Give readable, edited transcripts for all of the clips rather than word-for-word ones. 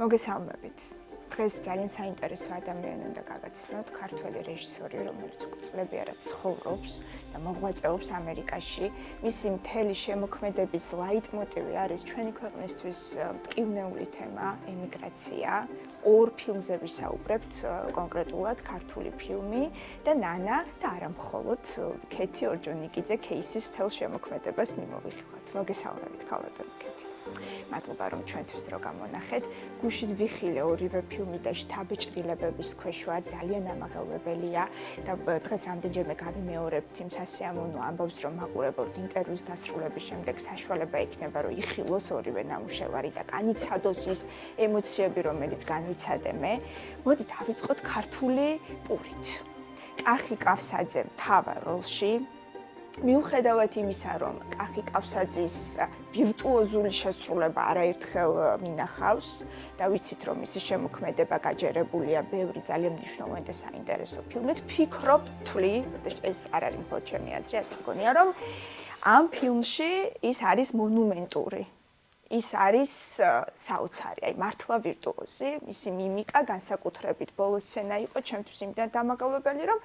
მოგესალმებით. დღეს ძალიან საინტერესო ადამიანი უნდა გავაცნოთ, ქართველი რეჟისორი, რომელიც უკვე წლები არა ცხოვრობს და მოღვაწეობს ამერიკაში. მისი მთელი შემოქმედების ლაიტმოტივი არის ჩვენი ქვეყნისთვის მტკივნეული თემა, ემიგრაცია. ორ ფილმზე ვისაუბრებთ, კონკრეტულად ქართული ფილმი და ნანა და არა მხოლოდ ქეთი ორჯონიკიძე кейსის მთელ შემოქმედებას მიმოვიხილოთ. მოგესალმებით, ქალბატონო ქეთი. მადლობა რომ ჩვენთვის დრო გამონახეთ. გუშინ ვიხილე ორივე ფილმი და შთაბეჭდილებების ქვეშ ვარ, ძალიან ამაღელვებელია და დღეს რამდენჯერმე გავიმეორებთ იმ სასიამოვნო ამბავს, რომ მაყურებელს ინტერვიუს დასრულების შემდეგ საშუალება ექნება, რომ იხილოს ორივე ნამუშევარი და განიცადოს ის ემოციები, რომელიც განვიცადე მე. მოდით ავიწყოთ ქართული პურით. კახი კავსაძე მთავარ როლში. მიუხედავად იმისა, რომ კახი კავსაძის ვირტუოზული შესრულება არაერთხელ მინახავს და ვიცით, რომ მისი შემოქმედება გაჯერებულია ბევრი ძალიან მნიშვნელოვანი და საინტერესო ფილმით, ვფიქრობ, ეს არ არის მხოლოდ ჩემი აზრი, ასე მგონია, რომ ამ ფილმში ის არის მონუმენტური. ის არის საოცარი, აი მართლა ვირტუოზი, მისი მიმიკა განსაკუთრებით ბოლო სცენა იყო ჩემთვის იმდან დამაღალვებელი, რომ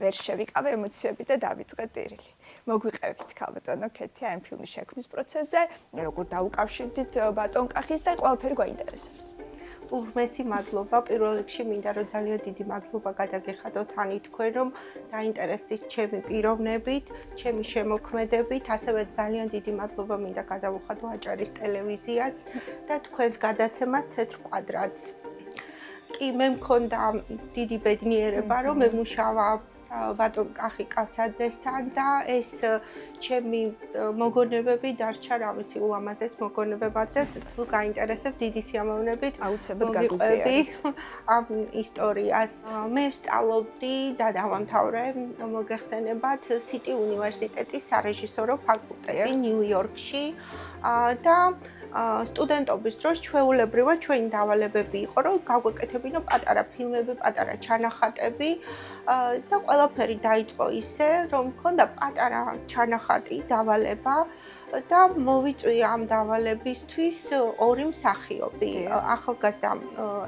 ვერ შევიკავე ემოციები და დავიწყე ტირილი. მოგვიყევით ქალბატონო ქეთი ამ ფილმის შექმნის პროცესზე, როგორ დაუკავშირდით ბატონ კახის და ყველაფერი გვაინტერესებს. უღმესი მადლობა. პირველ რიგში მინდა რომ ძალიან დიდი მადლობა გადაგეხადოთ ანი თქვენ რომ დაინტერესდით ჩემი პიროვნებით, ჩემი შემოქმედებით, ასევე ძალიან დიდი მადლობა მინდა გადავუხადო აჭარის ტელევიზიას და თქვენს გადაცემას თეთრ კვადრატს. კი მე მქონდა დიდი ბედნიერება რომ მემუშავა ბატონ კახი კავსაძესთან და ეს ჩემი მოგონებები დარჩა რა ვიცი ულამაზეს მოგონებებად და თუ გაინტერესებთ დიდი სიამოვნებით აუცილებლად გაგვიზიარეთ ამ ისტორიას. მე ვსწავლობდი და დავამთავრე მოგეხსენებათ სიტი უნივერსიტეტის სარეჟისორო ფაკულტეტი ნიუ-იორკში და სტუდენტობის დროს ჩვეულებრივად ჩვენი დავალებები იყო რომ გავგვეკეთებინო პატარა ფილმები, პატარა ჩანახატები და ყველაფერი დაიწყო ისე რომ მქონდა პატარა ჩანახატი დავალება და მოვიწვი ამ დავალებისთვის ორი მსახიობი. ახალგაზრდა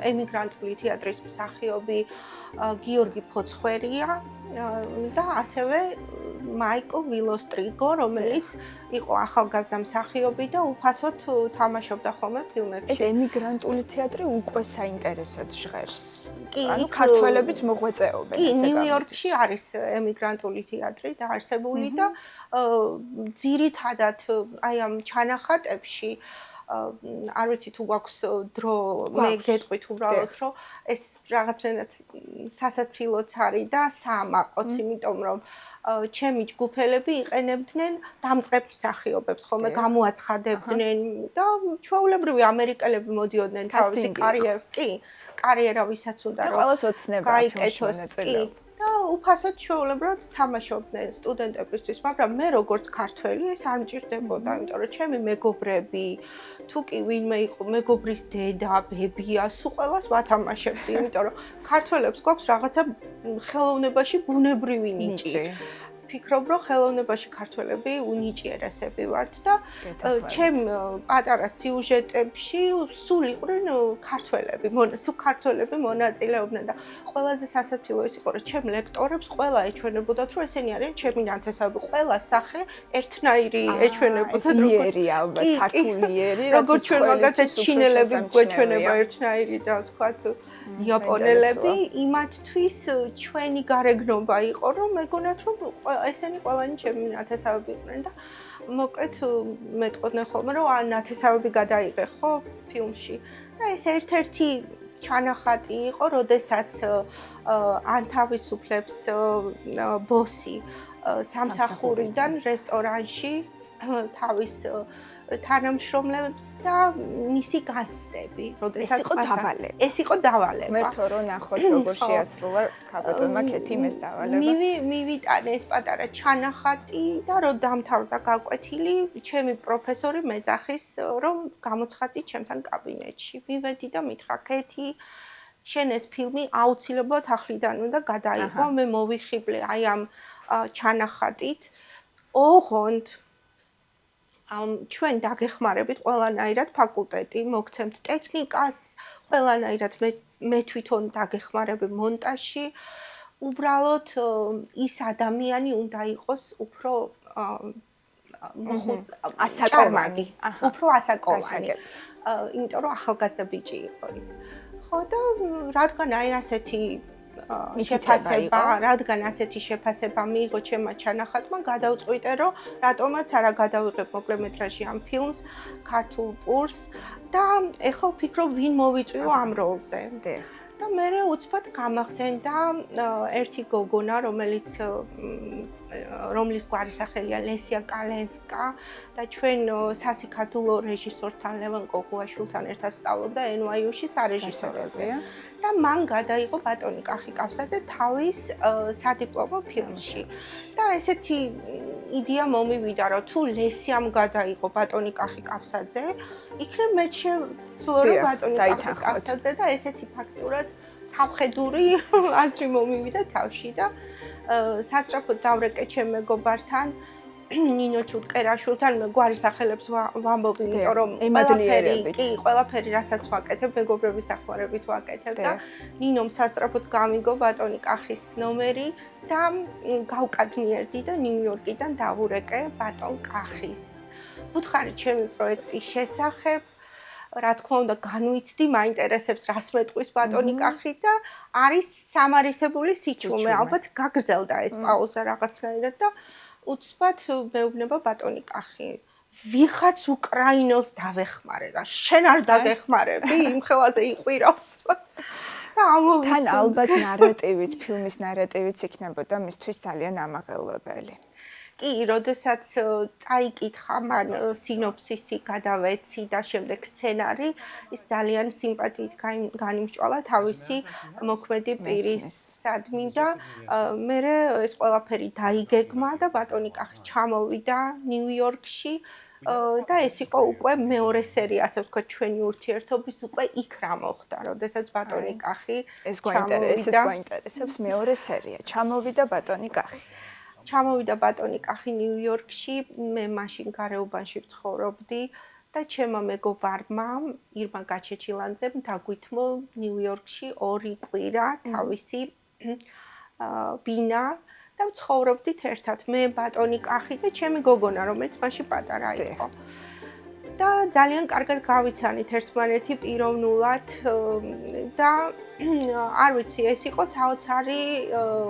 ემიგრანტული თეატრის მსახიობი გიორგი ფოცხვერია და ასევე მაიკლ ვილოსტრიგო, რომელიც იყო ახალგაზრდა მსახიობი და უფასოდ თამაშობდა ხოლმე ფილმებში. ეს ემიგრანტული თეატრი უკვე საინტერესოდ ჟღერს. ანუ ქართველებიც მოღვაწეობენ ესე გამო. ნიუ-იორკში არის ემიგრანტული თეატრი დაარსებული და ძირითადად აი ამ ჩანახატებში არ ვიცი თუ გვაქვს დრო მე გეტყვით უბრალოდ რომ ეს რაღაცნაირად სასაცილოც არის და საამაყოც, იმიტომ რომ ჩემი ჯგუფელები იყენებდნენ დამწყებ მსახიობებს, ხოლმე გამოაცხადებდნენ და ჩვეულებრივი ამერიკელები მოდიოდნენ თავისი კარიერა ვისაც უნდა რომ ყველას ოცნება გაიკეთოს და უფასოდ ჩვეულებრივად თამაშობდნენ სტუდენტებისთვის, მაგრამ მე როგორც ქართველი ეს არ მჭირდებოდა, იმიტომ რომ ჩემი მეგობრები, თუ კი ვინმე იყო მეგობრის დედა, ბებია, სულ ყველას ვათამაშებდი, იმიტომ რომ ქართველებს გვაქვს რაღაცა ხელოვნებაში ბუნებრივი ნიჭი. ვფიქრობ, რომ ხელოვნებაში ქართველები უნიჭიერესები ვართ და ჩემ პატარა სიუჟეტებში სულ იყვნენ ქართველები მონაწილეობდნენ და ყველაზე სასაცილო ის იყო, რომ ჩემ ლექტორებს ყველა ეჩვენებოდათ, რომ ესენი არიან ჩემი ნათესავები, ყველა სახე ერთნაირი ეჩვენებოდათ, იერი ალბათ, ქართული იერი, როგორც ჩვენ მაგათაც ჩინელები გვეჩვენება ერთნაირი და ვთქვათ იაპონელები, იმათთვის ჩვენი გარეგნობა იყო, რომ მეგონათ, რომ ესენი ყველანი ჩემი ნათესავები იყვნენ და მოკლედ მეტყოდნენ ხოლმე რომ ნათესავები გადაიღე ხო ფილმში და ეს ერთ-ერთი ჩანახატი იყო, როდესაც ანთავისუფლებს ბოსი სამსახურიდან რესტორანში თავის თანამშრომლებს და მისი განცდები, როდესაც ეს იყო დავალება. მე თვითონ რომ ნახოთ როგორ შეასრულა ქალბატონმა ქეთიმ ეს დავალება. მივიტანე ეს პატარა ჩანახატი და რომ დამთავრდა გაკვეთილი, ჩემი პროფესორი მეძახის რომ გამოცხადდი ჩემთან კაბინეტში. მივედი და მითხრა ქეთი შენ ეს ფილმი აუცილებლად ახლიდან უნდა გადაიღო, მე მოვიხიბლე აი ამ ჩანახატით. ოღონდ ჩვენ დაგეხმარებით ყველანაირად ფაკულტეტი, მოგცემთ ტექნიკას, ყველანაირად მე თვითონ დაგეხმარები მონტაჟში. უბრალოდ ის ადამიანი უნდა იყოს უფრო ასაკოვანი. უფრო ასაკოვანი. იმიტომ რომ ახალგაზრდა ბიჭი იყო ის. ხო და რადგან აი ასეთი შეფასება, რადგან ასეთი შეფასება მიიღო ჩემმა ჩანახატმა, გადავწყვიტე რომ რატომაც არა გადავიღებ მოკლემეტრაჟი ამ ფილმს, ქართულ პურს და ეხლა ვფიქრობ ვინ მოვიწვიო ამ როლზე. და მე უცბად გამახსენდა ერთი გოგონა, რომლის გვარი სახელია ლესია კალენსკა და ჩვენ სასიქადულო რეჟისორთან ლევან კოღუაშვილთან ერთად სწავლობდა NYU-ში სარეჟისოროზე. და მან გადაიღო ბატონი კახი კავსაძე თავის სადიპლომო ფილმში. და ესეთი იდეა მომივიდა, რომ თუ ლესიამ გადაიღო ბატონი კახი კავსაძე, იქნებ მე შეძლო რომ ბატონი კახი კავსაძე და ესეთი ფაქტურად თავხედური აზრი მომივიდა თავში და სასწრაფოდ დავრეკე ჩემ მეგობართან ნინო ჩუტკერაშვილთან მე გვარის სახელებს ვამბობ, იმიტომ რომ ყველაფერი რასაც ვაკეთებ, მეგობრების დახმარებით ვაკეთებ და ნინომ სასწრაფოდ გამიგო ბატონი კახის ნომერი და გავკადნიერდი და ნიუ-იორკიდან დავურეკე ბატონ კახის. ვუთხარი ჩემი პროექტის შესახებ, რა თქმა უნდა, განვიცდი, მაინტერესებს რას მეტყვის ბატონი კახი და არის სამარისებული სიჩუმე. ალბათ გაგრძელდა ეს პაუზა რაღაცნაირად და უცბად მეუბნება ბატონი კახი. ვიღაც უკრაინელს დავეხმარე და შენ არ დაგეხმარები, იმ ხელაზე იყვირავ. და ამოვისმენთ. თან ალბათ ნარატივით, ფილმის ნარატივით იქნებოდა მისთვის ძალიან ამაღელვებელი. კი, როდესაც წაიკითხა მან სინოფსისი, გადავეცი და შემდეგ სცენარი, ის ძალიან სიმპათიით განიმსჭვალა თავისი მოქმედი პირისადმი და მე ეს ყველაფერი დაიგეგმა და ბატონი კახი ჩამოვიდა ნიუ-იორკში და ეს იყო უკვე მეორე სერია, ასე ვთქვათ, ჩვენი ურთიერთობის უკვე იქ რა მოხდა, როდესაც ბატონი კახი გვაინტერესებს მეორე სერია. ჩამოვიდა ბატონი კახი. ჩამოვიდა ბატონი კახი ნიუ-იორკში, მე მაშინ გარეუბანში ვცხოვრობდი და ჩემმა მეგობარმა ირმა გაჩეჩილანძემ დაგვითმო ნიუ-იორკში 2 კვირა თავისი ბინა და ვცხოვრობდით ერთად მე ბატონი კახი და ჩემი გოგონა, რომელიც მაშინ პატარა იყო. და ძალიან კარგად გავიცანით ერთმანეთი პიროვნულად და არ ვიცი, ეს იყო საოცარი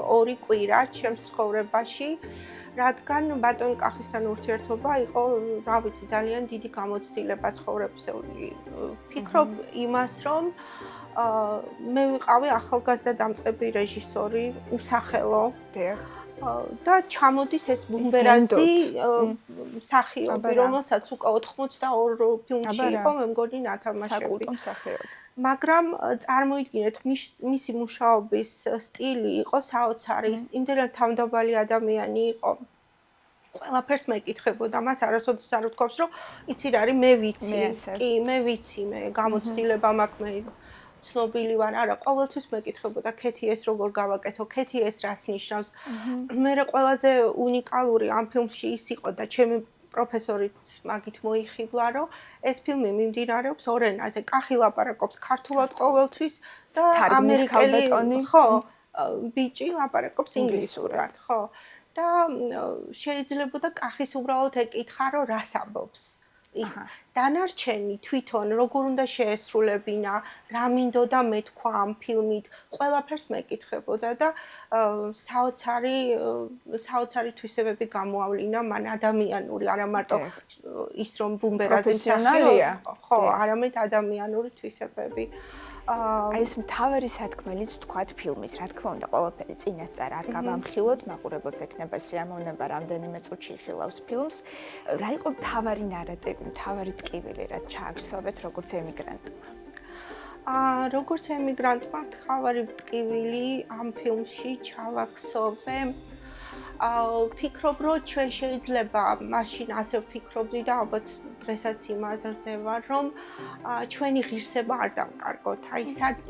2 კვირა ჩემს ცხოვრებაში, რადგან ბატონი კახისთან ურთიერთობა იყო, რა ვიცი, ძალიან დიდი გამოცდილება ცხოვრებისეული. ვფიქრობ იმას, რომ მე ვიყავი ახალგაზრდა დამწყები რეჟისორი, უსახელო. და ჩამოდის ეს ბუმბერაზი მსახიობი, რომელსაც უკვე 82 ფილმში იყო, მე მგონი ნათამაშები. საკულტო მსახიობი. მაგრამ წარმოიდგინეთ, მისი მუშაობის სტილი იყო საოცარი, იმდენად თავმდაბალი ადამიანი იყო. ყველაფერს მეკითხებოდა, მას არასოდეს არ უთქვამს, რომ იცი რა არის, მე ვიცი. კი, მე ვიცი, მე გამოცდილება მაქვს, მე ცნობილი ვარ, არა, ყოველთვის მეკითხებოდა, ქეთი ეს როგორ გავაკეთო, ქეთი ეს რას ნიშნავს. მე ყველაზე უნიკალური ამ ფილმში ის იყო და ჩემი პროფესორით მაგით მოიხიბლა, რომ ეს ფილმი მიმდინარეობს ორ ენაზე. კახი ლაპარაკობს ქართულად ყოველთვის და ამერიკელი ბიჭი ლაპარაკობს ინგლისურად, ხო. და შეიძლებოდა კახის უბრალოდ ეკითხა, რომ რას ამბობს. ის დანარჩენი თვითონ როგორ უნდა შეესრულებინა, რა მინდოდა მეთქვა ამ ფილმით, ყველაფერს მეკითხებოდა და საოცარი თვისებები გამოავლინა მან ადამიანური, არა მარტო ის რომ ბუმბერაზის პროფესიონალია, ხო, არამედ ადამიანური თვისებები. აი ეს მთავარი სათქმელიც ვთქვათ ფილმის, რა თქმა უნდა, ყველაფერი წინასწარ არ გავამხილოთ, მაყურებელს ექნება სიამოვნება რამდენიმე წუთში იხილავს ფილმს. რა იყო მთავარი ნარატივი, მთავარი ტკივილი, რაც ჩააგსოვეთ როგორც ემიგრანტმა? როგორც ემიგრანტმა მთავარი ტკივილი ამ ფილმში ჩავაგსოვე. ვფიქრობ, რომ ჩვენ შეიძლება მაშინ ასე ვფიქრობდი და ალბათ დღესაც იმაზრზე ვარ, რომ ჩვენი ღირსება არ დავკარგოთ. აი,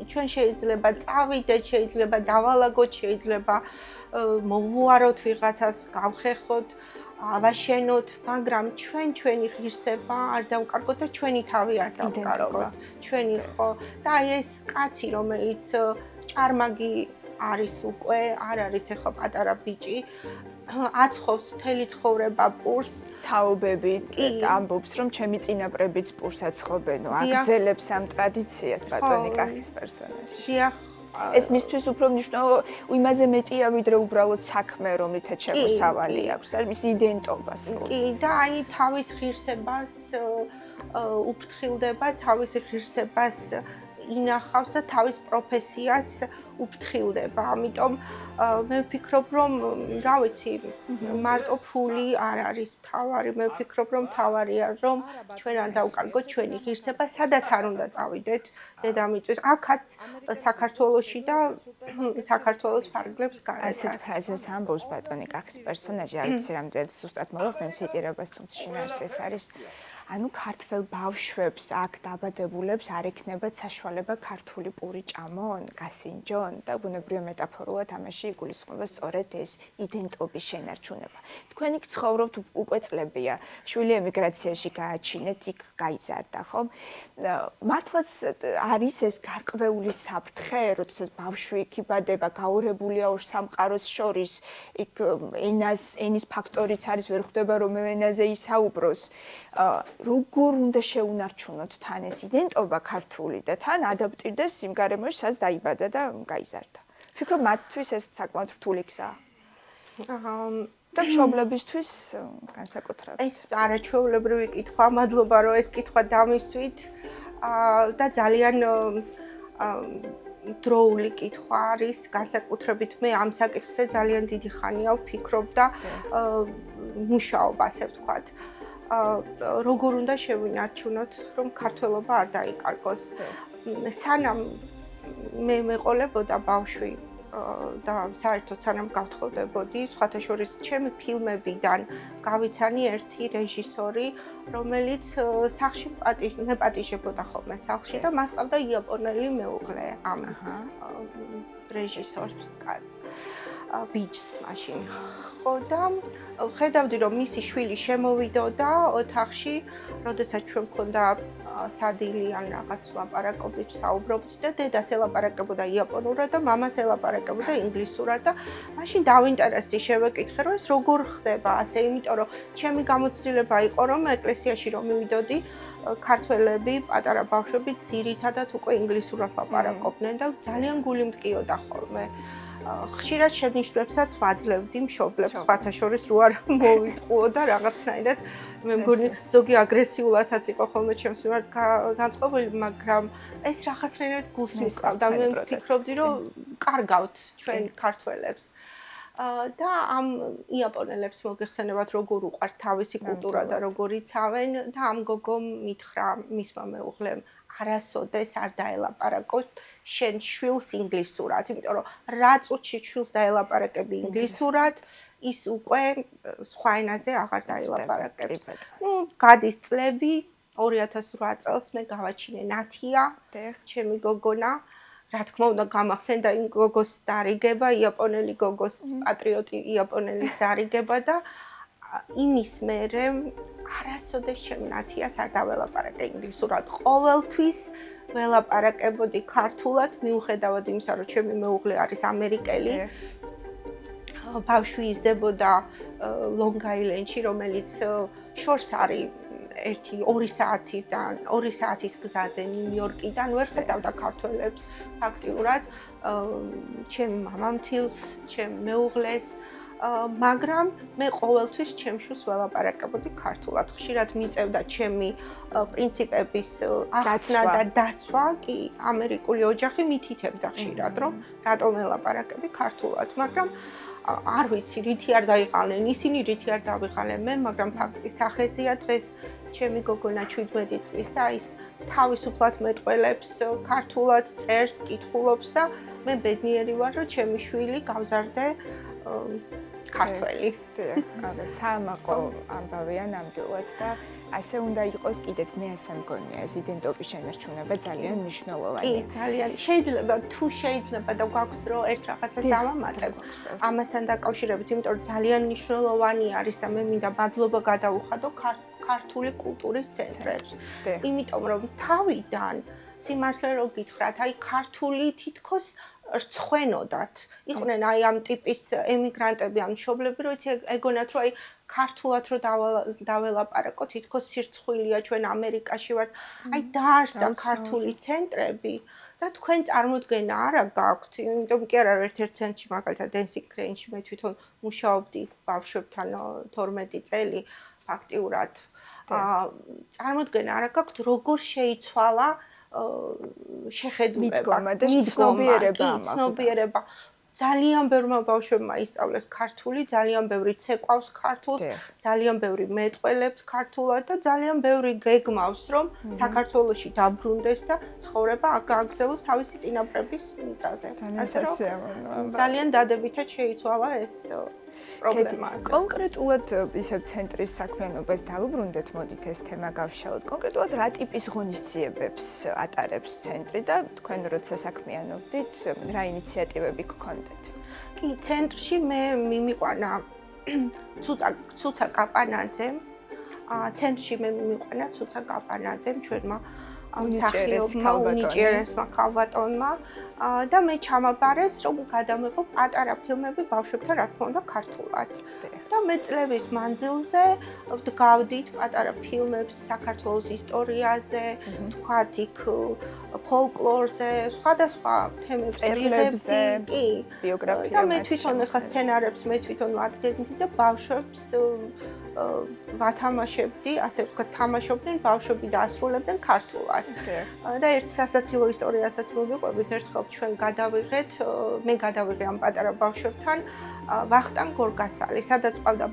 ჩვენ შეიძლება წავიდეთ, შეიძლება დავალაგოთ, შეიძლება მოვუაროთ ვიღაცას, გავხეხოთ. ავაშენოთ, მაგრამ ჩვენი ღირსება არ დავკარგოთ და ჩვენი თავი არ დავკარგოთ. ჩვენი ხო და აი ეს კაცი, რომელიც ჭარმაგი არის უკვე, არ არის ეხლა პატარა ბიჭი, აცხობს მთელი ცხოვრება პურს, თაობები ამბობს, რომ ჩემი წინაპრებიც პურს აცხობენო, აგრძელებს ამ ტრადიციას ბატონი კახის პერსონაჟი. დიახ, ეს მისთვის უფრო მნიშვნელოვანი, იმაზე მეტია, ვიდრე უბრალოდ საქმე, რომლითაც შემოსავალი აქვს, არის მის იდენტობას. კი, და აი თავის ღირსებას უფრთხილდება, თავის ღირსებას ინახავს და თავის პროფესიას უფრთხილდება. ამიტომ მე ვფიქრობ, რომ რა ვიცი, მარტო ფული არ არის მთავარი. მე ვფიქრობ, რომ მთავარია, რომ ჩვენ არ დავკარგოთ ჩვენი ღირსება, სადაც არ უნდა წავიდეთ დედამიწის. აქაც საქართველოში და საქართველოს ფარგლებს გარეთ. ასეთ ფრაზას ამბობს ბატონი კახის პერსონაჟი, არ ვიცი რამდენად სუსტად მოვახდენ ციტირებას, თუმცა შინაარსი ეს არის. ანუ ქართველ ბავშვებს აქ დაბადებულებს არ ექნებათ საშუალება ქართული პური ჭამონ, გასინჯონ და ბუნებრივია მეტაფორულად ამაში იგულისხმება სწორედ ეს იდენტობის შენარჩუნება. თქვენ იქ ცხოვრობთ უკვე წლებია, შვილი ემიგრაციაში გააჩინეთ, იქ გაიზარდა, ხო? მართლაც არის ეს გარკვეული საფრთხე, როდესაც ბავშვი იქ იბადება, გაურებულია ორ სამყაროს შორის, იქ ენის ფაქტორიც არის, ვერ ხვდება რომელ ენაზე ისაუბროს. როგორ უნდა შეუნარჩუნოთ თან ეს იდენტობა ქართული და თან ადაპტირდეს იმ გარემოში, სადაც დაიბადა და გაიზარდა. ვფიქრობ, მათთვის ეს საკმაოდ რთული გზაა. და მშობლებისთვის განსაკუთრებით. ეს არაჩვეულებრივი კითხვა, მადლობა, რომ ეს კითხვა დამისვით. და ძალიან დროული კითხვა არის, განსაკუთრებით მე ამ საკითხზე ძალიან დიდი ხანია ვფიქრობ და მუშაობ, ასე ვთქვათ. როგორ უნდა შევინარჩუნოთ, რომ ქართველობა არ დაიკარგოს. სანამ მე მეყოლებოდა ბავშვი და საერთოდ სანამ გავთხოვდებოდი, სხვათა შორის ჩემი ფილმებიდან გავიცანი ერთი რეჟისორი, რომელიც სახლში მეპატიჟებოდა ხოლმე სახლში და მას ყავდა იაპონელი მეუღლე ამ რეჟისორს კაცს. ბიჭს მაშინ. ხო და ხედავდი, რომ მისი შვილი შემოვიდოდა ოთახში, როდესაც ჩვენ მქონდა სადილი ან რაღაც ლაპარაკობდით, საუბრობდით და დედას ელაპარაკებოდა იაპონურად და მამას ელაპარაკებოდა ინგლისურად და მაშინ დავინტერესდი, შევეკითხე, რომ ეს როგორ ხდება ასე, იმიტომ რომ ჩემი გამოცდილება იყო, რომ ეკლესიაში რომ მივიდოდი, ქართველები, პატარა ბავშვები ძირითადად უკვე ინგლისურად ლაპარაკობდნენ და ძალიან გული მტკიოდა ხოლმე. ხშირად შენიშვნებსაც ვაძლევდი მშობლებს, სხვათა შორის რო არ მოვიტყუო და რაღაცნაირად მე მგონი ზოგი აგრესიულადაც იყო ხოლმე ჩემს მიმართ განწყობილი, მაგრამ ეს რაღაცნაირად გულს მისყავდა. მე ვფიქრობდი, რომ კარგავთ ჩვენ ქართველებს. და ამ იაპონელებს მოგეხსენებათ, როგორ უყვართ თავისი კულტურა და როგორ იცავენ და ამ გოგომ მითხრა მისმა მეუღლემ, არასოდეს არ დაელაპარაკოთ შენ შვილს ინგლისურად, იმიტომ რომ რა წუთში შვილს დაელაპარაკები ინგლისურად, ის უკვე სხვა ენაზე აღარ დაელაპარაკებს. გადის წლები, 2008 წელს მე გავაჩინე ნათია, ჩემი გოგონა. რა თქმა უნდა, გამახსენდა იმ გოგოს დარიგება, იაპონელი გოგოს პატრიოტი იაპონელის დარიგება და იმის მერე არასოდეს ჩემ ნათიას არ დაველაპარაკე ინგლისურად. ყოველთვის ველაპარაკებოდი ქართულად, მიუხედავად იმისა, რომ ჩემი მეუღლე არის ამერიკელი. ბავშვი იზრდებოდა ლონგ-აილენდში, რომელიც შორს არის 1-2 საათის გზაზე ნიუ-იორკიდან, ვერ ხედავდა ქართველებს ფაქტიურად, ჩემი მამამთილს, ჩემ მეუღლეს, მაგრამ მე ყოველთვის ჩემ შვილს ველაპარაკებოდი ქართულად. ხშირად მიწევდა ჩემი პრინციპების ახსნა და დაცვა, კი, ამერიკული ოჯახი მითითებდა ხშირად, რომ რატომ ველაპარაკები ქართულად, მაგრამ არ ვიცი, რითი არ დაიყალნენ ისინი, რითი არ დავიყალე მე, მაგრამ ფაქტი სახეზეა დღეს ჩემი გოგონა 17 წლისა, ის თავისუფლად მეტყველებს ქართულად, წერს, კითხულობს და მე ბედნიერი ვარ, რომ ჩემი შვილი გავზარდე ქართველი. დიახ, ალბათ საამაყო ამბავია ნამდვილად და ასე უნდა იყოს კიდეც მე ასე მგონია ეს იდენტობის შენარჩუნება ძალიან კი, მნიშვნელოვანია. ძალიან. შეიძლება და გვაქვს რომ ერთ რაღაცას დავამატებ. ამასთან დაკავშირებით, იმიტომ რომ ძალიან მნიშვნელოვანი არის და მე მინდა მადლობა გადავუხადო ქართული კულტურის ცენტრებს. იმიტომ რომ თავიდან სიმართლე რო გითხრათ, აი ქართული თითქოს რცხვენოდათ. იყვნენ აი ამ ტიპის ემიგრანტები, ამ მშობლები, რომ ეგონათ რომ აი ქართულად რო დაველაპარაკო, თითქოს სირცხვილია ჩვენ ამერიკაში ვართ. აი დაარსდა ქართული ცენტრები და თქვენ წარმოდგენა არა გაქვთ, იმიტომ კი არა ერთ-ერთ ცენტრში მაგალითად Dancing Crane-ში მე თვითონ მუშაობდი ბავშვებთან 12 წელი ფაქტიურად. წარმოდგენა არა გაქვთ, როგორ შეიცვალა შეხედულება და ცნობიერება. ძალიან ბევრმა ბავშვებმა ისწავლეს ქართული, ძალიან ბევრი ცეკვავს ქართულს, ძალიან ბევრი მეტყველებს ქართულად და ძალიან ბევრი გეგმავს, რომ საქართველოში დაბრუნდეს და ცხოვრება გააგრძელოს თავისი წინაპრების მიწაზე. ასე რომ ძალიან დადებითად შეიცვალა ეს პრობლემა. კონკრეტულად ისევ ცენტრის საქმიანობას დავუბრუნდეთ, მოდით ეს თემა გავშალოთ. კონკრეტულად რა ტიპის ღონისძიებებს ატარებს ცენტრი და თქვენ როცა საქმიანობდით, რა ინიციატივები გქონდეთ? კი, ცენტრში მე მიმიყვანა ცუცა კაპანაძემ. ცენტრში მე მიმიყვანა ცუცა კაპანაძემ ჩვენმა უნიჭიერესმა ქალბატონმა და მე ჩამაბარეს რომ გადამეღო პატარა ფილმები ბავშვებთან რა თქმა უნდა ქართულად. და მე წლების მანძილზე ვდგავდით პატარა ფილმებს საქართველოს ისტორიაზე, თქვათ იქ ფოლკლორზე, სხვადასხვა თემებს წერილებზე, კი, ბიოგრაფიებზე. და მე თვითონ ახლა სცენარებს მე თვითონ ვადგენდი და ბავშვებს ვათამაშებდი, ასე ვთქვათ, თამაშობდნენ ბავშვები და ასრულებდნენ ქართულად. და ერთ სასაცილო ისტორიასაც მოვიყვებით, ერთხელ ჩვენ მე გადავიღე ამ პატარა ბავშვებთან ვახტანგ გორგასალი, სადაც ყავდა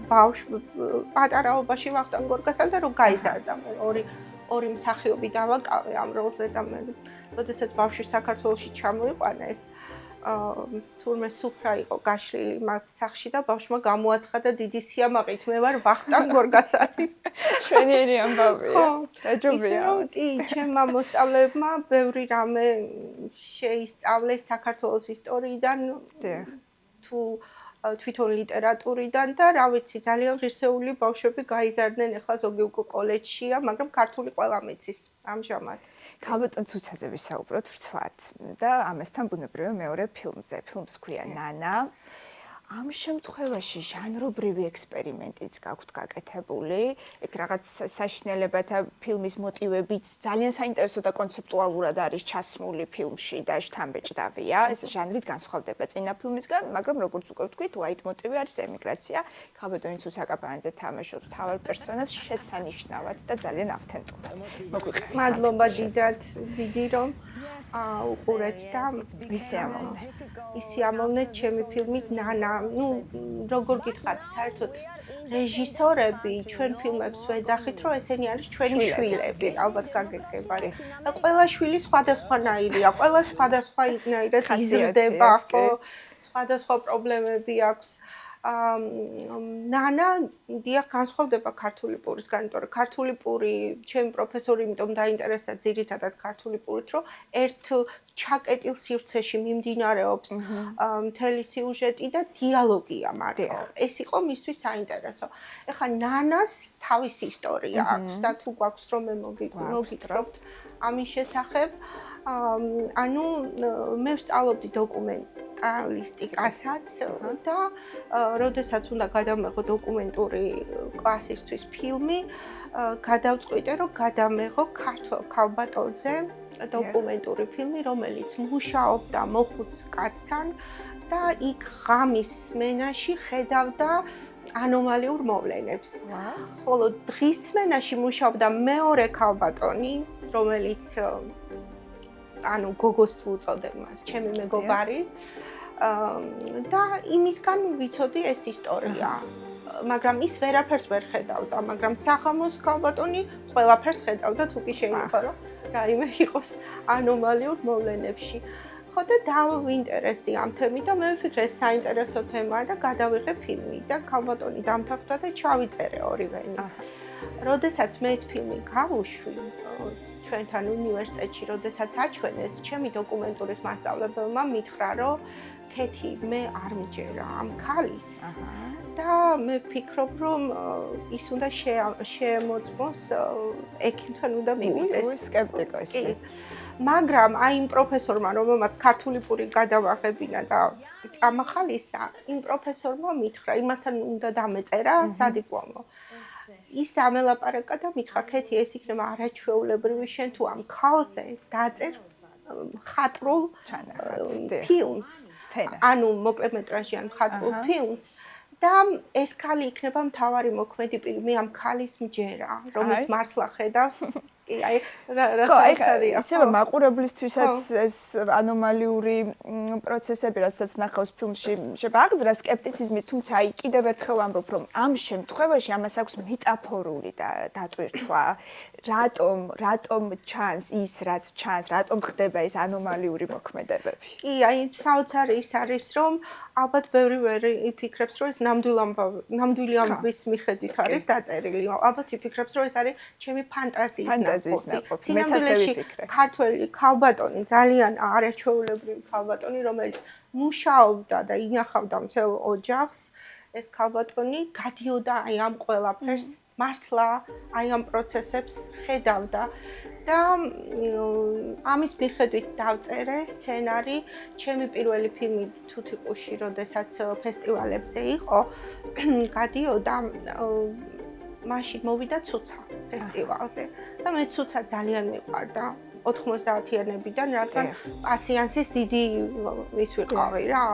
პატარაობაში ვახტანგ გორგასალი და რო გაიზარდა მე ორი მსახიობი დავაკავე ამ როლზე და მე როდესაც ბავშვი საქართველოში ჩამოიყვანეს თურმე სუფრა იყო გაშლილი მათ სახლში და ბავშვმა გამოაცხადა დიდი სიამაყით მე ვარ ვახტანგ გორგასალი. შვენიერი ამბავია. ხო, დაჯობია. კი, ჩემმა მოსწავლეებმა ბევრი რამე შეისწავლეს საქართველოს ისტორიიდან თუ თვითონ ლიტერატურიდან და რა ვიცი, ძალიან ღირსეული ბავშვები გაიზარდნენ, ახლა ზოგი უკვე კოლეჯშია, მაგრამ ქართული ყველა მეცის ამჟამად. ქალბატონ ცუცაზე ვისაუბროთ ვცვლად და ამასთან ბუნებრივია მეორე ფილმზე. ფილმს ქვია ნანა. ამ შემთხვევაში ჟანრობრივი ექსპერიმენტიც გაქვთ გაკეთებული, ეგ რაღაც საშინელებათა ფილმის მოტივებიც ძალიან საინტერესო და კონცეპტუალურად არის ჩასმული ფილმში და შთამბეჭდავია. ეს ჟანრით განსხვავდება წინა ფილმისგან, მაგრამ როგორც უკვე ვთქვით, ლაიტმოტივი არის ემიგრაცია. ქალბატონი ცუცა კაპანაძე თამაშობს მთავარ პერსონაჟს შესანიშნავად და ძალიან ავთენტურად. მოგვიყევით. მადლობა დიდად, დიდი რომ უყურეთ და ისე ამოვნეთ ჩემი ფილმით ნანა. ნუ როგორ გითხარით, საერთოდ რეჟისორები ჩვენ ფილმებს ვეძახით, რომ ესენი არის ჩვენი შვილები, ალბათ გაგეგებათ. და ყველა შვილი სხვადასხვანაირია, ყველა სხვადასხვანაირად იზრდება, ხო? სხვადასხვა პრობლემები აქვს. ნანა დიახ განსხვავდება ქართული პურისგან, იმიტომ რომ ქართული პური ჩემი პროფესორი იმიტომ დაინტერესდა ძირითადად ქართული პურით, რომ ერთ ჩაკეტილ სივრცეში მიმდინარეობს მთელი სიუჟეტი და დიალოგია მარტო. ეს იყო მისთვის საინტერესო. ეხლა ნანას თავისი ისტორია აქვს და თუ გვაქვს რომ მე მოგიტრობთ ამის შესახებ, ანუ მე ვსწავლობდი დოკუმენტალისტიკასაც და როდესაც უნდა გადამეღო დოკუმენტური კლასისთვის ფილმი, გადავწყვიტე რომ გადამეღო ქართველ ქალბატონზე დოკუმენტური ფილმი, რომელიც მუშაობდა მოხუც კაცთან და იქ ღამის სმენაში ხედავდა ანომალიურ მოვლენებს. ხოლო დღის სმენაში მუშაობდა მეორე ქალბატონი, რომელიც ანუ გოგოს უწოდებ მას, ჩემი მეგობარი. და იმისგან ვიცოდი ეს ისტორია. მაგრამ ის ვერაფერს ვერ ხედავდა, მაგრამ საღამოს ქალბატონი ყველაფერს ხედავდა, თუ კი შეიძლება რომ რაიმე იყოს ანომალიურ მოვლენებში. ხო და დავინტერესდი ამ თემით და მე ვფიქრე ეს საინტერესო თემაა და გადავიღე ფილმი და ქალბატონი დამთავრდა და ჩავიწერე ორივენი. როდესაც მე ეს ფილმი გავუშვი, ჩვენთან უნივერსიტეტში, როდესაც აჩვენეს, ჩემი დოკუმენტურის მასწავლებელმა მითხრა, რომ კეთი, მე არ მიჯერა ამ ქალის. და მე ვფიქრობ, რომ ის უნდა შეემოწმოს ექიმთან უნდა მივიდეს. სკეპტიკოსი. მაგრამ აი იმ პროფესორმა, რომელმაც ქართული პური გადავაღებინა და წამახალისა, იმ პროფესორმა მითხრა, იმასთან უნდა დამეწერა სადიპლომო. ის დამელაპარაკა და მითხრა, კეთი, ეს იქნება არაჩვეულებრივი, შენ თუ ამ ქალზე დაწერ მხატვრულ ფილმს. ანუ მოკლემეტრაჟიან მხატვრულ ფილმს. და ეს ქალი იქნება მთავარი მოქმედი პირი. მე ამ ქალის მჯერა, რომელიც მართლა ხედავს. კი, აი რა შეიძლება მაყურებლისთვისაც ეს ანომალიური პროცესები, რასაც ნახავს ფილმში, შეიძლება აღძრა სკეპტიციზმი, თუმცა აი კიდევ ერთხელ ვამბობ, რომ ამ შემთხვევაში ამას აქვს მეტაფორული დატვირთვა. რატომ ჩანს ის, რაც ჩანს, რატომ ხდება ეს ანომალიური მოქმედებები? კი, აი საოცარი ის არის, რომ ალბათ ბევრი ვერ იფიქრებს, რომ ეს ნამდვილი ამბის მიხედვით არის დაწერილი. ალბათ იფიქრებს, რომ ეს არის ჩემი ფანტაზიის ნაყოფი. სინამდვილეში ქართველი ქალბატონი, ძალიან არაჩვეულებრივი ქალბატონი, რომელიც მუშაობდა და ინახავდა მთელ ოჯახს, ეს ქალბატონი გადიოდა აი ამ ყველაფერს, მართლა აი ამ პროცესებს ხედავდა. და ამის მიხედვით დავწერე სცენარი, ჩემი პირველი ფილმი თუთიყუში, როდესაც ფესტივალებზე იყო, გადიოდა მაშინ მოვიდა ცუცა ფესტივალზე და მე ცუცა ძალიან მიყვარდა 90-იანებიდან, რადგან პასიანსის დიდი ის ვიყავი რა.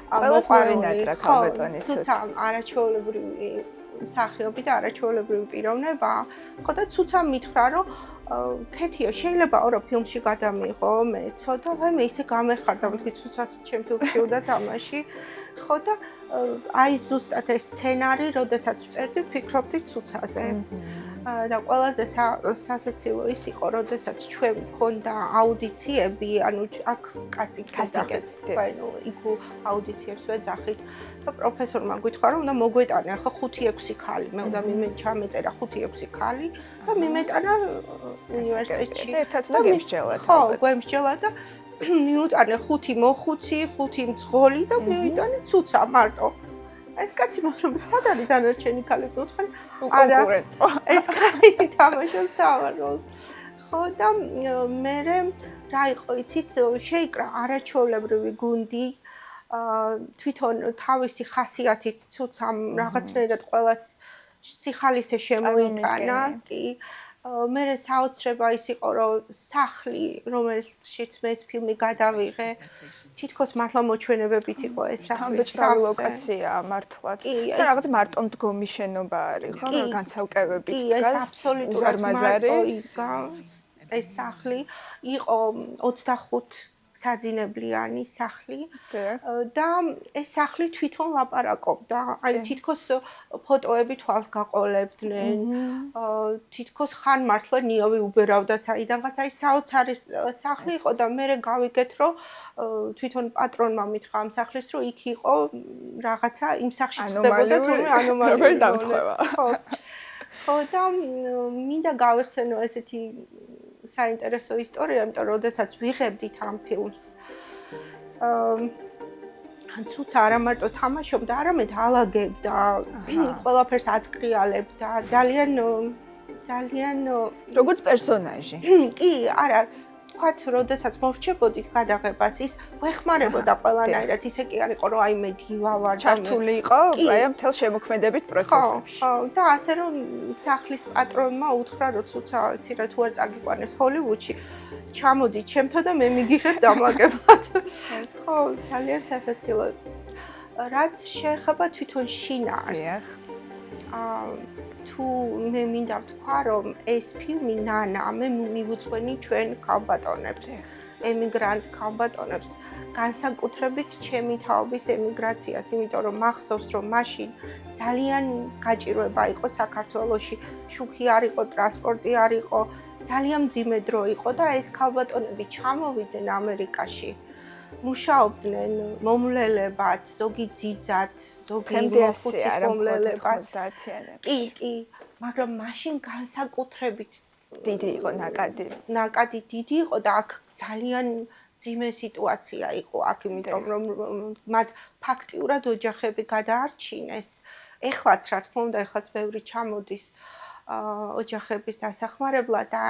მოყვარული ქალბატონი ცუცა არაჩვეულებრივი მსახიობი და არაჩვეულებრივი პიროვნება. ხო და ცუცამ მითხრა, რომ კეთიო, შეიძლებაო რომ ფილმში გადამიღო, მე ცოტა ვაიმე ისე გამეხარდა, მეთქი ცუცას ჩემ ფილმში უნდა თამაში. ხო და აი ზუსტად ეს სცენარი, როდესაც ვწერდი, ვფიქრობდი ცუცაზე. და ყველაზე სასაცილო ის იყო, როდესაც ჩვენ მქონდა აუდიციები, ანუ აქ კასტინგები, ანუ იქ აუდიციებს ვეძახით. და პროფესორმა გითხრა, რომ უნდა მოგვეტანა ახლა 5-6 ქალი. მე უნდა ჩამეწერა 5-6 ქალი და მიმეტანა უნივერსიტეტში. ერთად უნდა გემსჯელოთ. ხო, გვემსჯელა და მიუტანე 5 მოხუცი, 5 მძღოლი და მივიტანე ცუცა მარტო. ეს კაცი მაგრამ სად არის დანარჩენი ქალები? უთხარი, არა, ეს ქალი თამაშობს თავარ როლს. ხო და მე რა იყო, იცით, შეიკრა არაჩვეულებრივი გუნდი. თვითონ თავისი ხასიათით ცუცამ რაღაცნაირად ყველას სიხალისე შემოიტანა. კი. მე საოცრება ის იყო, რომ სახლი, რომელშიც მე ეს ფილმი გადავიღე, თითქოს მართლა მოჩვენებებით იყო ეს სახლი. ამბეჭდავი ლოკაცია მართლაც. და რაღაც მარტო მდგომი შენობა არის, ხო? განცალკევებით დგას. უსარმაზარი. ეს სახლი იყო 25 საძინებლიანი სახლი და ეს სახლი თვითონ ლაპარაკობდა. აი თითქოს ფოტოები თვალს გაყოლებდნენ. თითქოს ხან მართლა ნიავი უბერავდა საიდანღაც. აი საოცარი სახლი იყო და მე გავიგეთ, რომ თვითონ პატრონმა მითხრა ამ სახლის, რომ იქ იყო რაღაცა იმ სახლში ხდებოდა თუმე ანომალიური დამთხევა. ხო და მინდა გავიხსენო ესეთი საინტერესო ისტორია, იმიტომ რომ როდესაც ვიღებდით ამ ფილმს, ცუცა არა მარტო თამაშობდა, არამედ ალაგებდა, ყველაფერს აწკრიალებდა, ძალიან როგორც პერსონაჟი. კი, არა, თქვათ, როდესაც მოვრჩებოდით გადაღებას, ის ვეხმარებოდა ყველანაირად, ისე კი არ იყო, რომ აი მე დივა ვარ და ჩართული იყო აი ამ მთელ შემოქმედებით პროცესებში. ხო, და ასე რომ სახლის პატრონმა უთხრა, რომ ცუცა, იცი რა, თუ არ წაგიყვანეს ჰოლივუდში, ჩამოდი ჩემთან და მე მიგიღებ დამლაგებლად. ხო, ძალიან სასაცილო. რაც შეეხება თვითონ შინაარს. თუ მე მინდა ვთქვა, რომ ეს ფილმი ნანა, მე მივუძღვენი ჩვენ ქალბატონებს, ემიგრანტ ქალბატონებს, განსაკუთრებით ჩემი თაობის ემიგრაციას, იმიტომ რომ მახსოვს, რომ მაშინ ძალიან გაჭირვება იყო საქართველოში, შუქი არ იყო, ტრანსპორტი არ იყო, ძალიან მძიმე დრო იყო და ეს ქალბატონები ჩამოვიდნენ ამერიკაში. მუშაობდნენ მომლელებად, ზოგი ძიძად, ზოგი მოხუცის მომლელებად. კი, მაგრამ მაშინ განსაკუთრებით დიდი იყო ნაკადი. ნაკადი დიდი იყო და აქ ძალიან ძიმე სიტუაცია იყო აქ, იმიტომ რომ მათ ფაქტიურად ოჯახები გადაარჩინეს. ეხლაც რა თქმა უნდა, ეხლაც ბევრი ჩამოდის ოჯახების დასახმარებლად და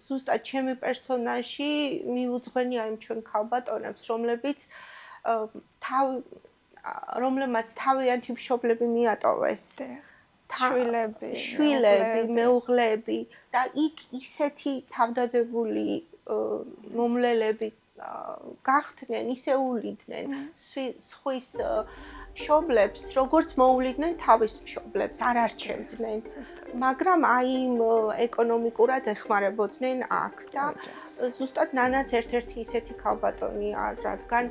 ზუსტად ჩემი პერსონაჟი მიუძღვენია იმ ჩვენ ქალბატონებს, რომლებმაც თავიანთი მშობლები მიატოვეს. შვილები, მეუღლეები და იქ ისეთი თავდადებული მომლელები გახდნენ, ისე უვლიდნენ სხვის მშობლებს, როგორც მოუვლიდნენ თავის მშობლებს, არ არჩევდნენ. მაგრამ აი ეკონომიკურად ეხმარებოდნენ აქ და ზუსტად ნანაც ერთ-ერთი ისეთი ქალბატონია, რადგან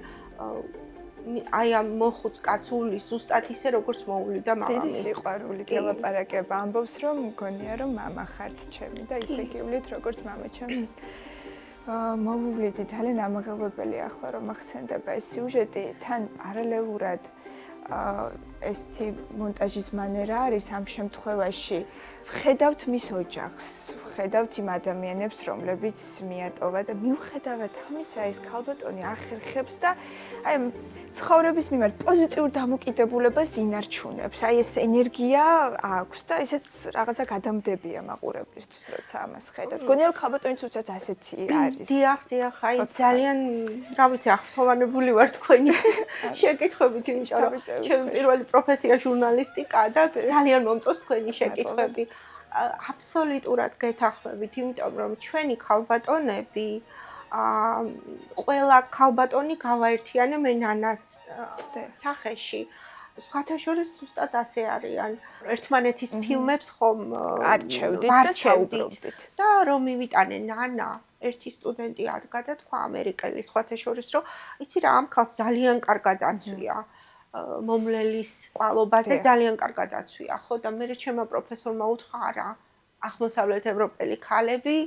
აი ამ მოხუც კაცული ზუსტად ისე როგორც მოუვლიდა მამამისს. დიდი სიყვარულით ელაპარაკება, ამბობს რომ მგონია რომ მამა ხართ ჩემი და ისე გივლით როგორც მამა ჩემს. მოვუვლიდი ძალიან ამაღელვებელი ახლა რომ ახსენდება ეს სიუჟეტი თან პარალელურად ესეთი მონტაჟის მანერა არის ამ შემთხვევაში ვხედავთ მის ოჯახს, ვხედავთ იმ ადამიანებს, რომლებიც მიატოვა და მიუხედავად ამისა ეს ქალბატონი ახერხებს და აი ცხოვრების მიმართ პოზიტიურ დამოკიდებულებას ინარჩუნებს. აი ეს ენერგია აქვს და ესეც რაღაცა გადამდებია მაყურებლისთვის, როცა ამას ხედავთ. გონია რომ ქალბატონიც უცაც ასეთი არის. დიახ, აი ძალიან, რა ვიცი, აღფრთოვანებული ვარ თქვენი შეკითხვებით, იმიტომ რომ ჩემი პირველი პროფესია ჟურნალისტიკაა და ძალიან მომწონს თქვენი შეკითხვები. აბსოლუტურად გეთანხმებით, იმიტომ რომ ჩვენი ქალბატონები ყველა ქალბატონი გავაერთიანე მე ნანას სახეში. სხვათა შორის ზუსტად ასე არიან. ერთმანეთის ფილმებს ხომ არჩევდით და საუბრობდით. და რომ მივიტანე ნანა, ერთი სტუდენტი ადგა და თქვა ამერიკელი სხვათა შორის, რომ იცი რა, ამ ქალს ძალიან კარგად აცვია. მომლელის კვალობაზე ძალიან კარგად აცვია, ხო და მე ჩემმა პროფესორმა უთხრა, არა, აღმოსავლეთ ევროპელი ქალები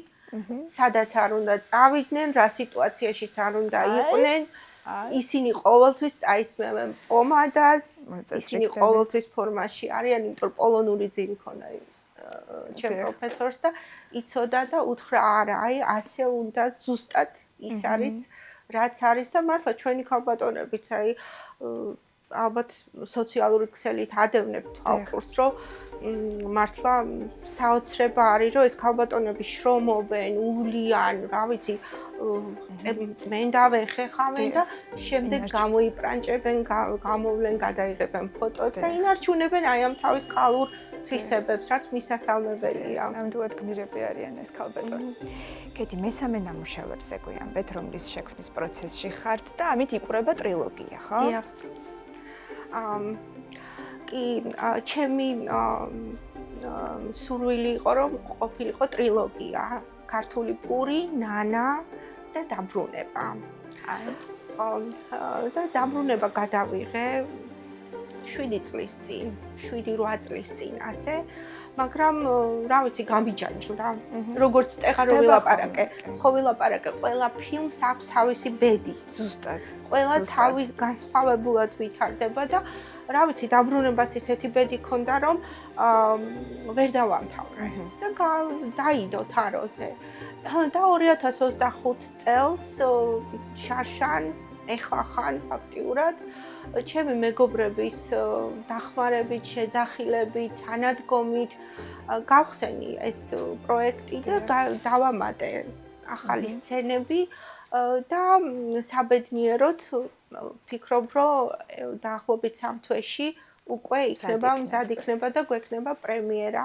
სადაც არ უნდა წავიდნენ, რა სიტუაციაშიც არ უნდა იყვნენ. ისინი ყოველთვის წაისმევენ პომადას, ისინი ყოველთვის ფორმაში არიან, იმიტომ რომ პოლონური ძირი ქონდა ჩემ პროფესორს და იცოდა და უთხრა, არა, აი ასე უნდა ზუსტად ის არის, რაც არის და მართლა ჩვენი ქალბატონებიც აი ალბათ სოციალური ქსელით ადევნებთ თვალყურს, რომ მართლა საოცრება არის, რომ ეს ქალბატონები შრომობენ, უვლიან, რა ვიცი, წმენდავენ, ხეხავენ და შემდეგ გამოიპრანჭებენ, გამოვლენ, გადაიღებენ ფოტოებს და ინარჩუნებენ აი ამ თავის ქალურ თვისებებს, რაც მისასალმებელია. ნამდვილად გმირები არიან ეს ქალბატონი. კედი, მესამე ნამუშევარზე გვიამბეთ, რომლის შექმნის პროცესში ხართ და ამით იკვრება ტრილოგია, ხო? დიახ. კი, ჩემი სურვილი იყო, რომ ყოფილიყო ტრილოგია. ქართული პური, ნანა და დაბრუნება. და დაბრუნება გადავიღე 7 წლის წინ, 7-8 წლის წინ, ასე. მაგრამ რა ვიცი, გამიჯანჯდა. როგორც წეხარო ვილაპარაკე, ხო ვილაპარაკე, ყველა ფილმს აქვს თავისი ბედი. ზუსტად. ყველა თავის განსხვავებულად ვითარდება და რა ვიცი, დაბრუნებას ისეთი ბედი ქონდა, რომ ვერ დავამთავრე და დაიდო თაროზე. და 2025 წელს შარშან ეხლა ხან ფაქტიურად ჩემი მეგობრების დახმარებით, შეძახილებით, თანადგომით გავხსენი ეს პროექტი და დავამატე ახალი სცენები და საბედნიეროდ ვფიქრობ, რომ დაახლოებით 3 თვეში უკვე იქნება მზად იქნება და გვექნება პრემიერა.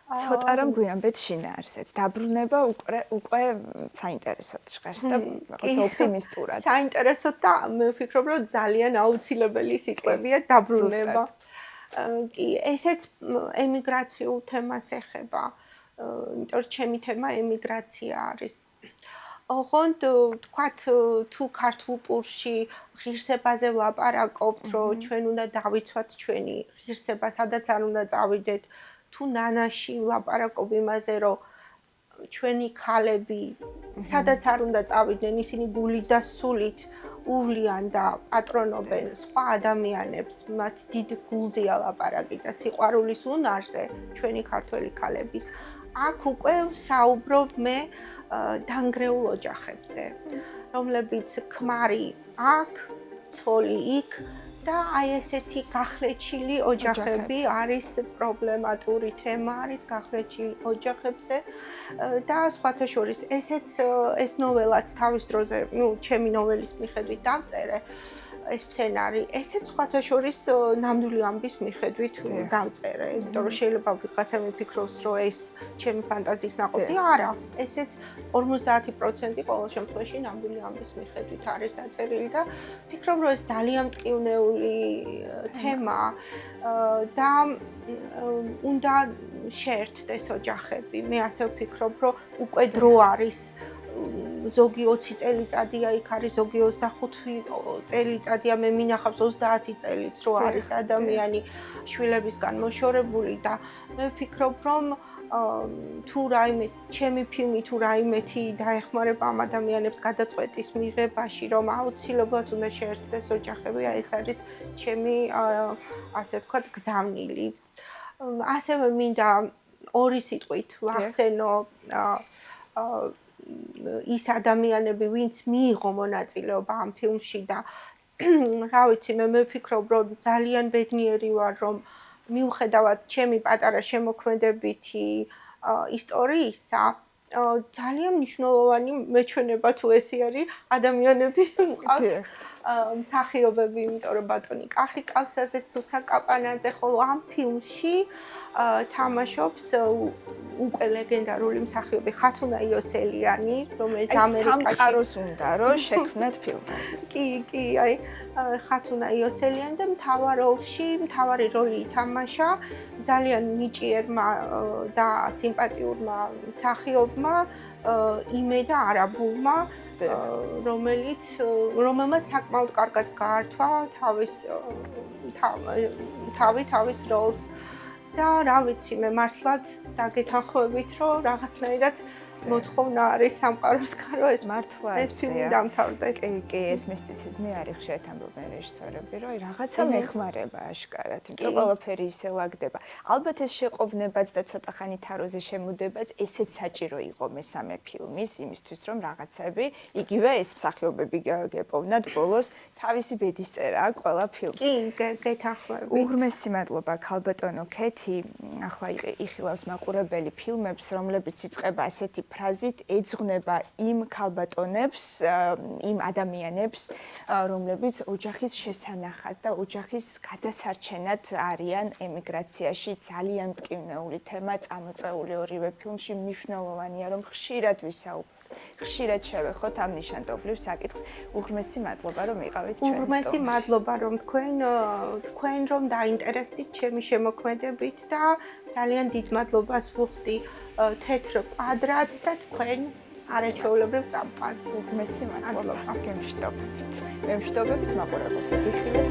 ცოტა რომ გვიამბეთ შინაარსიც. დაბრუნება უკვე საინტერესოდ ჟღერს და რაღაც ოპტიმისტურად. საინტერესოდ და მე ვფიქრობ, რომ ძალიან აუცილებელი სიტყვებია დაბრუნება. კი, ესეც ემიგრაციულ თემას ეხება. იმიტომ რომ ჩემი თემა ემიგრაცია არის. ოღონდ თქვათ თუ ქართულ პურში ღირსებაზე ვლაპარაკობთ, რომ ჩვენ უნდა დავიცვათ ჩვენი ღირსება, სადაც არ უნდა წავიდეთ. თუ ნანაში ვლაპარაკობ იმაზე, რომ ჩვენი ქალები სადაც არ უნდა წავიდნენ, ისინი გულით და სულით უვლიან და პატრონობენ სხვა ადამიანებს, მათ დიდ გულზია ლაპარაკი და სიყვარულის უნარზე, ჩვენი ქართველი ქალების. აქ უკვე საუბრობ მე დანგრეულ ოჯახებზე, რომლებიც ქმარი აქ, ცოლი იქ და აი ესეთი გახლეჩილი ოჯახები არის პრობლემატური თემა არის გახლეჩილი ოჯახებზე და სხვათა შორის ეს ნოველაც თავის დროზე, ჩემი ნოველის მიხედვით დავწერე ეს სცენარი, ესეც სხვათა შორის ნამდვილი ამბის მიხედვით დავწერე, იმიტომ რომ შეიძლება ვიღაცა მიფიქროს, რომ ეს ჩემი ფანტაზიის ნაყოფი არა, ესეც 50% ყოველ შემთხვევაში ნამდვილი ამბის მიხედვით არის დაწერილი და ვფიქრობ, რომ ეს ძალიან მტკივნეული თემაა და უნდა შეერთდეს ოჯახები. მე ასე ვფიქრობ, რომ უკვე დრო არის ზოგი 20 წელიწადია იქ არის, ზოგი 25 წელიწადია, მე მინახავს 30 წელიც, რო არის ადამიანი შვილებისგან მოშორებული და მე ვფიქრობ, რომ თუ რაიმე ჩემი ფილმი თუ რაიმეთი დაეხმარება ამ ადამიანებს გადაწყვეტის მიღებაში, რომ აუცილებლად უნდა შეერთდეს ოჯახები, ეს არის ჩემი ასე ვთქვათ გზავნილი. ასევე მინდა ორი სიტყვით ვახსენო ის ადამიანები, ვინც მიიღო მონაწილეობა ამ ფილმში და რა ვიცი, მე ვფიქრობ, რომ ძალიან ბედნიერი ვარ, რომ მიუხედავად ჩემი პატარა შემოქმედებითი ისტორიისა, ძალიან მნიშვნელოვანი მეჩვენება თუ ესე არის, ადამიანები მყავს მსახიობები, იმიტომ რომ ბატონი კახი კავსაძე, ცუცა კაპანაძე, ხოლო ამ ფილმში თამაშობს უკვე ლეგენდარული მსახიობი ხათუნა იოსელიანი, რომელიც ამერიკაში სამყაროს უნდა რომ შექმნათ ფილმი. კი, აი ხათუნა იოსელიანი და მთავარი როლი ითამაშა ძალიან ნიჭიერმა და სიმპათიურმა მსახიობმა იმე და არაბულმა, რომელმაც საკმაოდ კარგად გაართვა თავის როლს. და რა ვიცი, მე მართლაც დაგეთანხმებით, რომ რაღაცნაირად მოთხოვნა არის სამყაროს გარო ეს მართლა ეს ფილმი დამთავრდეს. კი, ეს მისტიციზმი არის ხშირად ამბობენ რეჟისორები, რომ რაღაცა მეხმარება აშკარად, იმიტომ ყველაფერი ისე ლაგდება. ალბათ ეს შეყოვნებაც და ცოტა ხანი თაროზე შემოდებაც ესეც საჭირო იყო მესამე ფილმის, იმისთვის რომ რაღაცები, იგივე ეს მსახიობები გეპოვნათ ბოლოს თავისი ბედის წერა ყველა ფილმს. კი, გეთანხმებით. უღრმესი მადლობა ქალბატონო ქეთი, ახლა იხილავს მაყურებელი ფილმებს, რომლებიც იწყება ასეთი ფრაზით ეძღვნება იმ ქალბატონებს, იმ ადამიანებს, რომლებიც ოჯახის შესანახად და ოჯახის გადასარჩენად არიან ემიგრაციაში. ძალიან მტკივნეული თემა წამოწეული ორივე ფილმში, მნიშვნელოვანია რომ ხშირად ვისაუბროთ. ხშირად შევეხოთ ამ ნიშანდობლივ საკითხს. უღრმესი მადლობა რომ იყავით ჩვენს სტუმარში. უღრმესი მადლობა რომ თქვენ რომ დაინტერესდით ჩემი შემოქმედებით და ძალიან დიდ მადლობას ვუხდი თეთრ კვადრატს და თქვენ არაჩვეულებრივ წამყვანს. უღრმესი მადლობა. გემშვიდობებით. გემშვიდობებით მაყურებელს. იხილეთ.